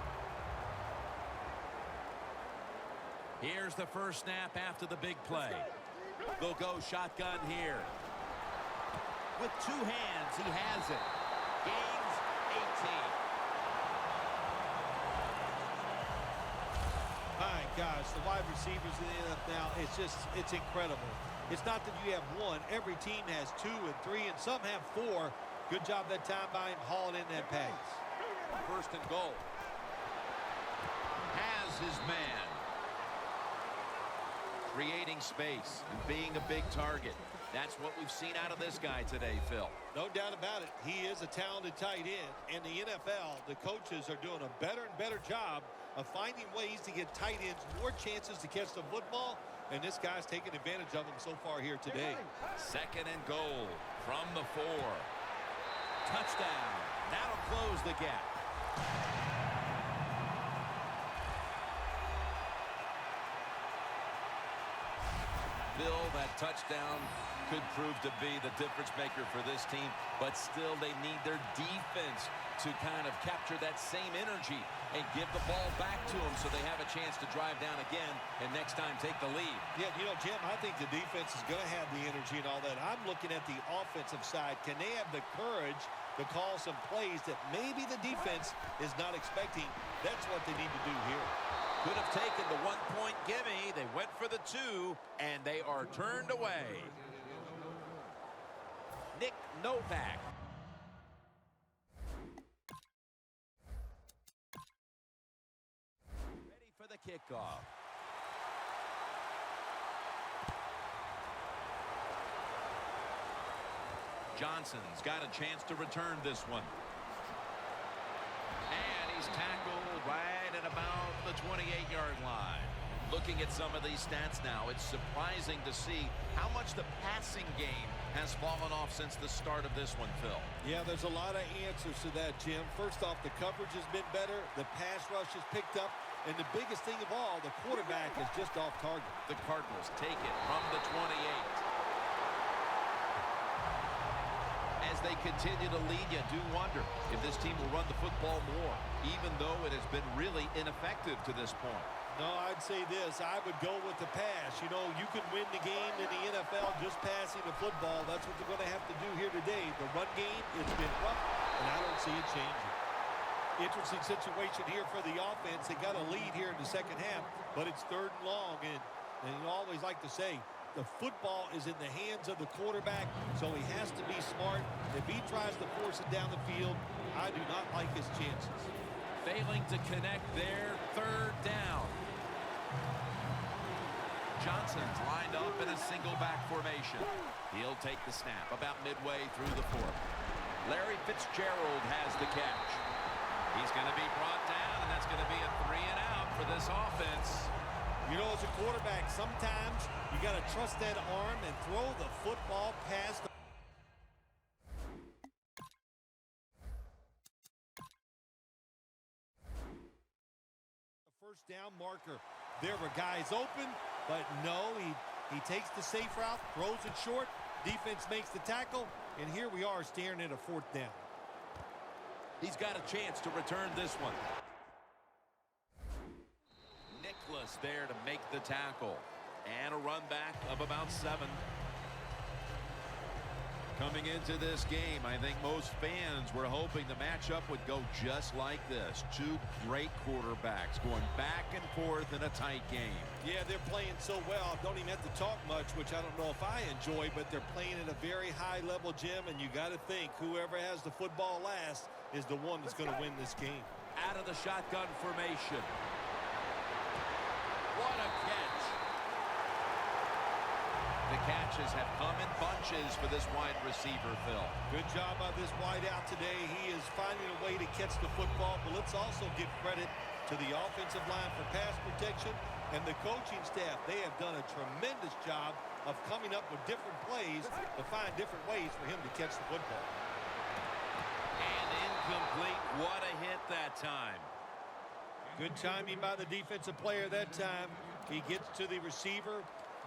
Speaker 2: Here's the first snap after the big play. They'll go shotgun here. With 2 hands, he has it. Gains 18.
Speaker 4: My gosh, the wide receivers in the NFL, it's incredible. It's not that you have one. Every team has 2 and 3, and some have 4. Good job that time by him hauling in that pass.
Speaker 2: 1st and goal. Has his man. Creating space and being a big target. That's what we've seen out of this guy today, Phil.
Speaker 4: No doubt about it. He is a talented tight end. In the NFL, the coaches are doing a better and better job of finding ways to get tight ends more chances to catch the football, and this guy's taking advantage of them so far here today.
Speaker 2: 2nd and goal from the 4. Touchdown. That'll close the gap. Bill, that touchdown could prove to be the difference maker for this team, but still they need their defense to kind of capture that same energy and give the ball back to them so they have a chance to drive down again and next time take the lead.
Speaker 4: Yeah, you know, Jim, I think the defense is going to have the energy and all that. I'm looking at the offensive side. Can they have the courage to call some plays that maybe the defense is not expecting? That's what they need to do here.
Speaker 2: Could have taken the 1-point gimme. They went for the 2, and they are turned away. Nick Novak. Ready for the kickoff. Johnson's got a chance to return this one. And he's tackled right at about the 28-yard line. Looking at some of these stats now, it's surprising to see how much the passing game has fallen off since the start of this one, Phil.
Speaker 4: Yeah, there's a lot of answers to that, Jim. First off, the coverage has been better. The pass rush has picked up. And the biggest thing of all, the quarterback is just off target.
Speaker 2: The Cardinals take it from the 28. As they continue to lead, you do wonder if this team will run the football more, even though it has been really ineffective to this point.
Speaker 4: No, I'd say this. I would go with the pass. You know, you can win the game in the NFL just passing the football. That's what they're going to have to do here today. The run game, it's been rough, and I don't see it changing. Interesting situation here for the offense. They got a lead here in the second half, but it's 3rd and long, and you always like to say, the football is in the hands of the quarterback, so he has to be smart. If he tries to force it down the field, I do not like his chances.
Speaker 2: Failing to connect there, 3rd down. Johnson's lined up in a single back formation. He'll take the snap about midway through the 4th. Larry Fitzgerald has the catch. He's going to be brought down, and that's going to be a 3
Speaker 3: this offense.
Speaker 4: You know, as a quarterback, sometimes you got to trust that arm and throw the football past. The first down marker. There were guys open, but no, he takes the safe route, throws it short. Defense makes the tackle, and here we are staring at a fourth down.
Speaker 2: He's got a chance to return this one.
Speaker 3: Nicholas there to make the tackle. And a run back of about 7. Coming into this game, I think most fans were hoping the matchup would go just like this. Two great quarterbacks going back and forth in a tight game.
Speaker 4: Yeah, they're playing so well. Don't even have to talk much, which I don't know if I enjoy, but they're playing at a very high level, Jim, and you got to think whoever has the football last is the one that's going to win this game.
Speaker 2: Out of the shotgun formation. What a catch.
Speaker 3: The catches have come in bunches for this wide receiver, Phil.
Speaker 4: Good job by this wideout today. He is finding a way to catch the football, but let's also give credit to the offensive line for pass protection and the coaching staff. They have done a tremendous job of coming up with different plays to find different ways for him to catch the football.
Speaker 3: And incomplete. What a hit that time.
Speaker 4: Good timing by the defensive player that time. He gets to the receiver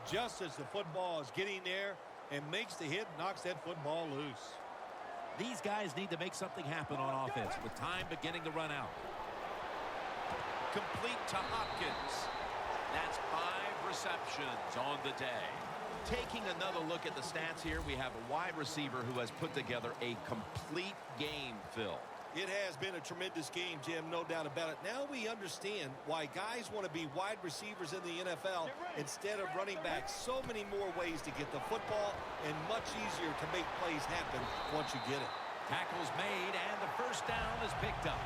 Speaker 4: just as the football is getting there and makes the hit, knocks that football loose.
Speaker 2: These guys need to make something happen on offense with time beginning to run out.
Speaker 3: Complete to Hopkins. That's 5 receptions on the day. Taking another look at the stats here, we have a wide receiver who has put together a complete game, Phil.
Speaker 4: It has been a tremendous game, Jim, no doubt about it. Now we understand why guys want to be wide receivers in the NFL instead of running backs. So many more ways to get the football and much easier to make plays happen once you get it.
Speaker 2: Tackles made, and the first down is picked up.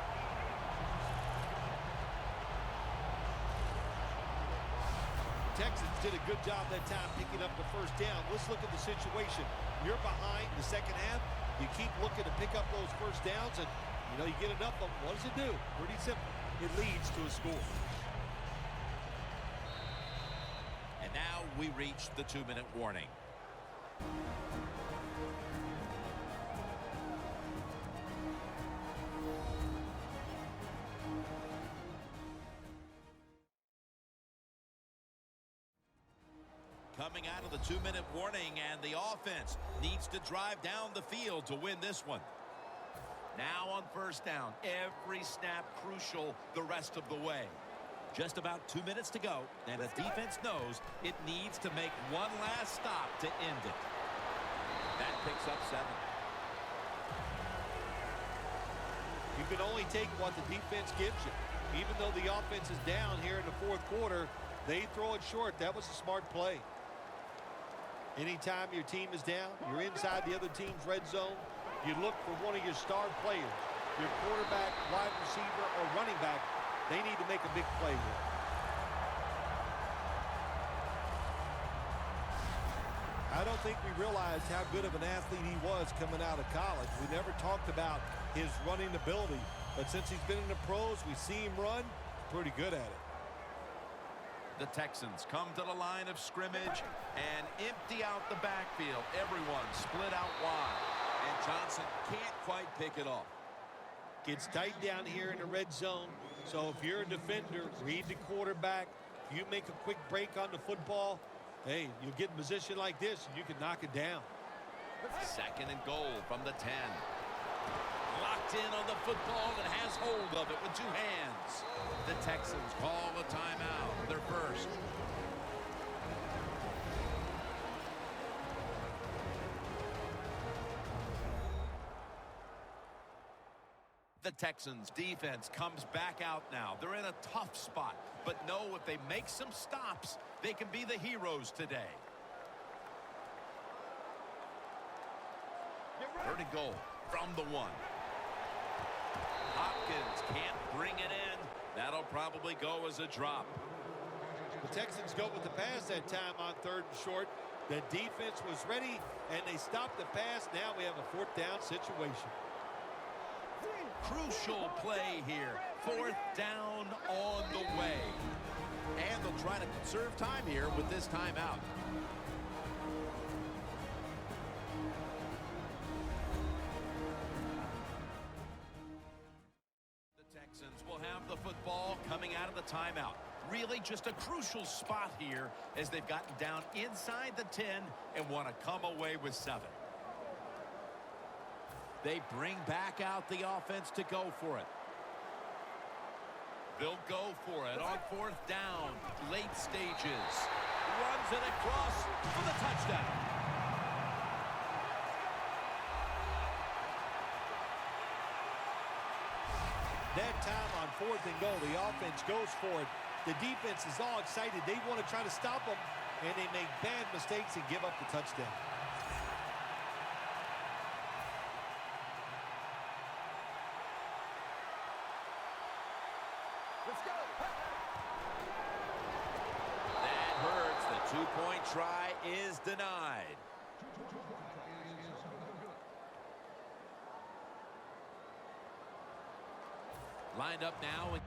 Speaker 4: Texans did a good job that time picking up the first down. Let's look at the situation. You're behind the second half. You keep looking to pick up those first downs, and you know, you get enough of them. What does it do? Pretty simple. It leads to a score.
Speaker 2: And now we reach the 2-minute warning. Coming out of the 2-minute warning, and the offense needs to drive down the field to win this one. Now on first down, every snap crucial the rest of the way. Just about 2 minutes to go, and the defense knows it needs to make one last stop to end it. That picks up 7.
Speaker 4: You can only take what the defense gives you. Even though the offense is down here in the fourth quarter, they throw it short. That was a smart play. Anytime your team is down, you're inside the other team's red zone, you look for one of your star players, your quarterback, wide receiver, or running back. They need to make a big play here. I don't think we realized how good of an athlete he was coming out of college. We never talked about his running ability, but since he's been in the pros, we see him run, pretty good at it.
Speaker 3: The Texans come to the line of scrimmage and empty out the backfield. Everyone split out wide.
Speaker 2: And Johnson can't quite pick it off.
Speaker 4: Gets tight down here in the red zone. So if you're a defender, read the quarterback. If you make a quick break on the football, hey, you'll get in position like this and you can knock it down.
Speaker 3: 2nd and goal from the 10. Locked in on the football and has hold of it with 2 hands. The Texans call a timeout, their first. The Texans defense comes back out now. They're in a tough spot, but know if they make some stops, they can be the heroes today. 3rd and goal from the 1. Hopkins can't bring it in. That'll probably go as a drop.
Speaker 4: The Texans go with the pass that time on 3rd and short. The defense was ready, and they stopped the pass. Now we have a 4th down situation.
Speaker 3: Crucial play here. 4th down on the way.
Speaker 2: try to conserve time here with this timeout. The Texans will have the football coming out of the timeout. Really just a crucial spot here as they've gotten down inside the 10 and want to come away with 7. They bring back out the offense to go for it. They'll go for it on 4th down, late stages. Runs it across for the touchdown.
Speaker 4: That time on 4th and goal, the offense goes for it. The defense is all excited. They want to try to stop them, and they make bad mistakes and give up the touchdown.
Speaker 5: Let's go.
Speaker 2: That hurts. The 2-point try is denied. Lined up now.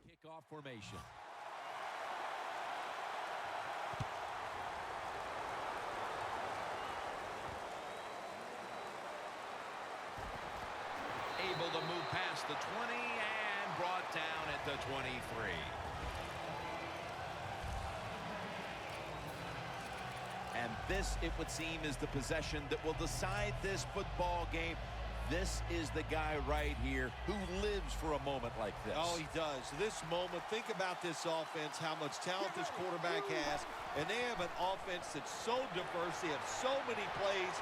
Speaker 2: Kickoff formation. Able to move past the 20 and brought down at the 23. And this, it would seem, is the possession that will decide this football game. This is the guy right here who lives for a moment like this.
Speaker 4: Oh, he does. This moment, think about this offense, how much talent this quarterback has. And they have an offense that's so diverse. They have so many plays.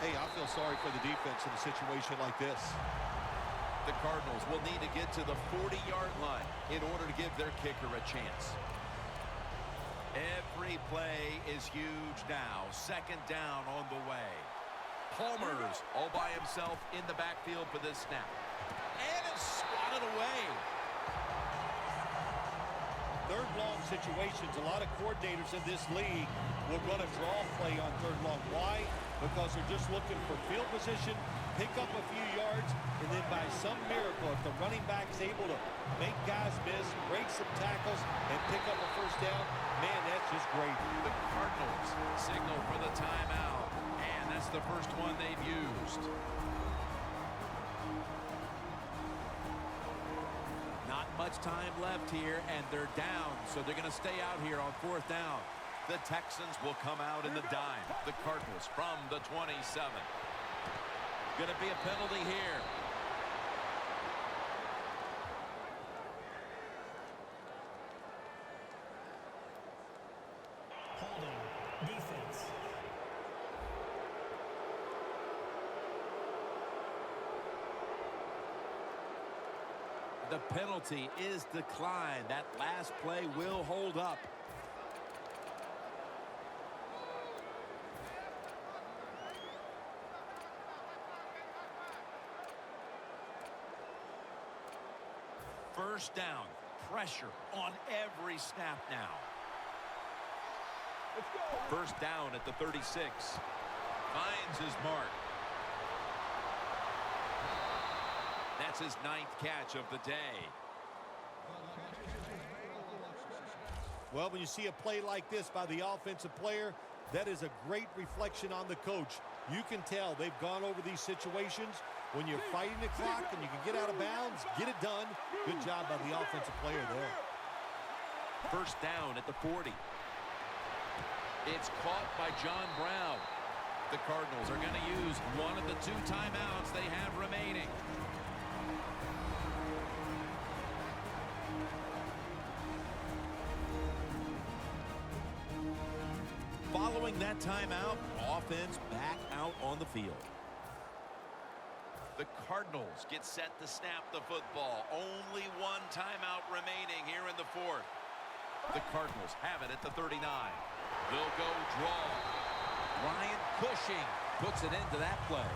Speaker 4: Hey, I feel sorry for the defense in a situation like this.
Speaker 2: The Cardinals will need to get to the 40-yard line in order to give their kicker a chance. Every play is huge now. 2nd down on the way. Palmer's all by himself in the backfield for this snap. And it's swatted away.
Speaker 4: 3rd long situations, a lot of coordinators in this league will run a draw play on 3rd long. Why? Because they're just looking for field position, pick up a few yards, and then by some miracle, if the running back is able to make guys miss, break some tackles, and pick up a 1st down, man, that's just great.
Speaker 2: The Cardinals signal for the timeout, and that's the first one they've used. Not much time left here, and they're down, so they're going to stay out here on 4th down. The Texans will come out in the dime. The Cardinals from the 27. Going to be a penalty here.
Speaker 7: Holding. Defense.
Speaker 2: The penalty is declined. That last play will hold up. First down. Pressure on every snap now.
Speaker 5: Let's go.
Speaker 2: First down at the 36. Finds his mark. That's his 9th catch of the day.
Speaker 4: Well, when you see a play like this by the offensive player, that is a great reflection on the coach. You can tell they've gone over these situations. When you're fighting the clock and you can get out of bounds, get it done. Good job by the offensive player there.
Speaker 2: First down at the 40. It's caught by John Brown. The Cardinals are going to use one of the 2 timeouts they have remaining. Following that timeout, offense back out on the field. The Cardinals get set to snap the football. Only 1 timeout remaining here in the 4th. The Cardinals have it at the 39. They'll go draw. Ryan Cushing puts it into that play.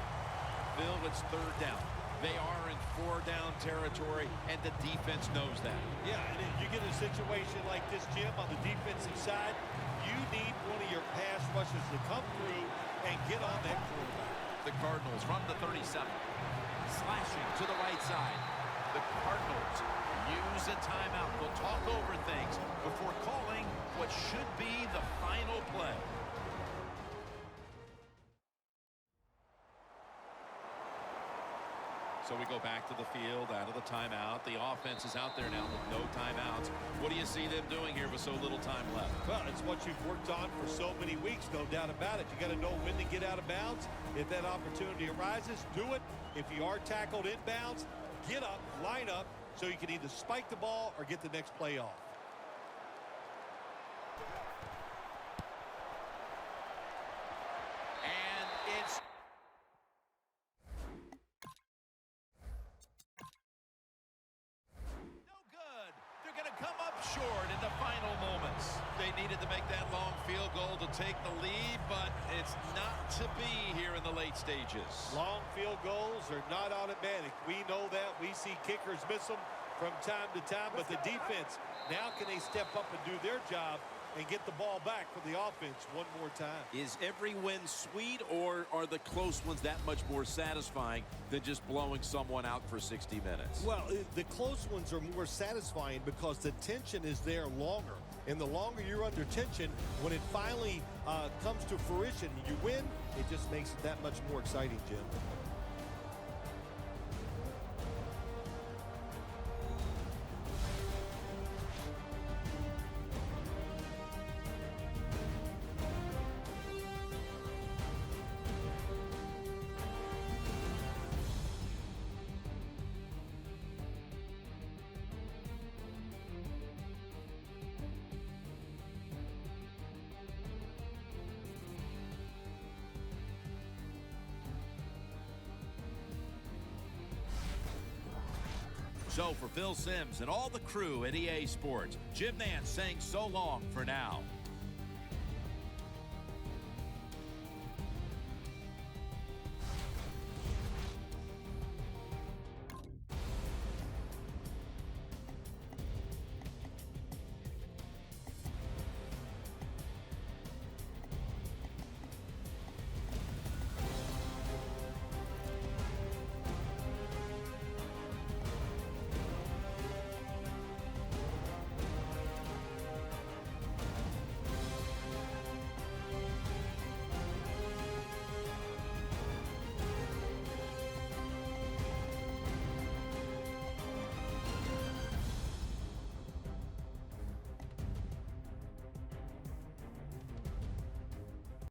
Speaker 2: Bill, it's 3rd down. They are in 4-down territory, and the defense knows that.
Speaker 4: Yeah, and if you get a situation like this, Jim, on the defensive side, you need one of your pass rushers to come through and get on that quarterback.
Speaker 2: The Cardinals from the 37. Slashing to the
Speaker 3: side. The Cardinals use a timeout. They'll talk over things before calling what should be the final play. So we go back to the field out of the timeout. The offense is out there now with no timeouts. What do you see them doing here with so little time left?
Speaker 4: Well, it's what you've worked on for so many weeks, no doubt about it. You got to know when to get out of bounds. If that opportunity arises, do it. If you are tackled inbounds, get up, line up, so you can either spike the ball or get the next play off.
Speaker 3: And it's no good. They're going to come up short in the final moments. They needed to make that long field goal to take the lead, but it's not to be here in the late stages.
Speaker 4: Long field goals are not automatic. We know that. We see kickers miss them from time to time, but the defense, now can they step up and do their job and get the ball back for the offense one more time?
Speaker 2: Is every win sweet, or are the close ones that much more satisfying than just blowing someone out for 60 minutes?
Speaker 4: Well, the close ones are more satisfying because the tension is there longer. And the longer you're under tension, when it finally comes to fruition, you win, it just makes it that much more exciting, Jim.
Speaker 3: So for Phil Simms and all the crew at EA Sports, Jim Nance saying so long for now.